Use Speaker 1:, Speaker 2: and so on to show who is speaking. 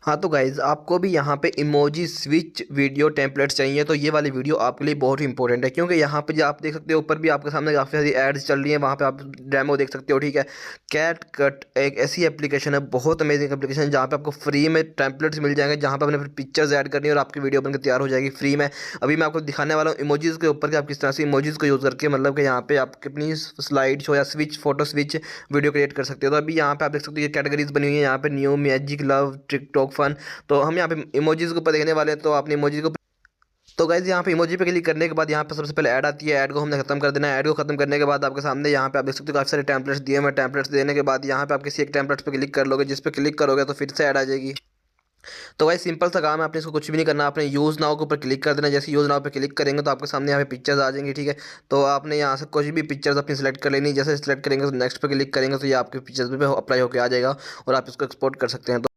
Speaker 1: हाँ तो गाइज़ आपको भी यहाँ पे इमोजी स्विच वीडियो टेम्पलेट्स चाहिए तो ये वाली वीडियो आपके लिए बहुत ही इंपॉर्टेंट है, क्योंकि यहाँ पे जो आप देख सकते हो ऊपर भी आपके सामने काफ़ी सारी एड्स चल रही हैं, वहाँ पे आप डेमो देख सकते हो। ठीक है, कैट कट एक ऐसी एप्लीकेशन है, बहुत अमेजिंग एप्लीकेशन है, जहाँ पे आपको फ्री में टेम्पलेट्स मिल जाएंगे, जहाँ पे आपने फिर पिक्चर्स ऐड करनी है और आपकी वीडियो बनकर तैयार हो जाएगी फ्री में। अभी मैं आपको दिखाने वाला हूँ इमोजीज़ के ऊपर कि आप किस तरह से इमोजीज़ को यूज़ करके मतलब कि यहाँ पे आप अपनी स्लाइड शो या switch photo switch video create कर सकते हो। तो अभी यहाँ पे आप देख सकते हो ये कैटेगरीज बनी हुई है, यहाँ पे new, magic, love, TikTok, fun. तो हम यहाँ पे इमोजीज के ऊपर देखने वाले हैं, तो आपने इमोजी को तो गाइज यहाँ पे इमोजी पे क्लिक करने के बाद यहाँ पे सबसे पहले ऐड आती है, ऐड को हमने खत्म कर देना है। ऐड को खत्म करने के बाद आपके सामने यहाँ पे आप देख सकते हो काफ़ी सारे टेम्पलेट्स दिए हुए हैं। टेम्पलेट्स देने के बाद यहाँ पे आप किसी एक टेम्पलेट्स पे क्लिक कर लोगे, जिस पे क्लिक करोगे तो फिर से ऐड आ जाएगी। तो भाई सिंपल सा काम है, आपने इसको कुछ भी नहीं करना, आपने यूज़ नाउ के ऊपर क्लिक कर देना। जैसे यूज़ नाउ पे क्लिक करेंगे तो आपके सामने यहाँ पे पिक्चर्स आ जाएंगी। ठीक है, तो आपने यहाँ से कुछ भी पिक्चर्स अपनी सेलेक्ट कर लेनी। जैसे सेलेक्ट करेंगे तो नेक्स्ट पे क्लिक करेंगे तो ये आपके पिक्चर्स पे अप्लाई होकर आ जाएगा और आप इसको एक्सपोर्ट कर सकते हैं। तो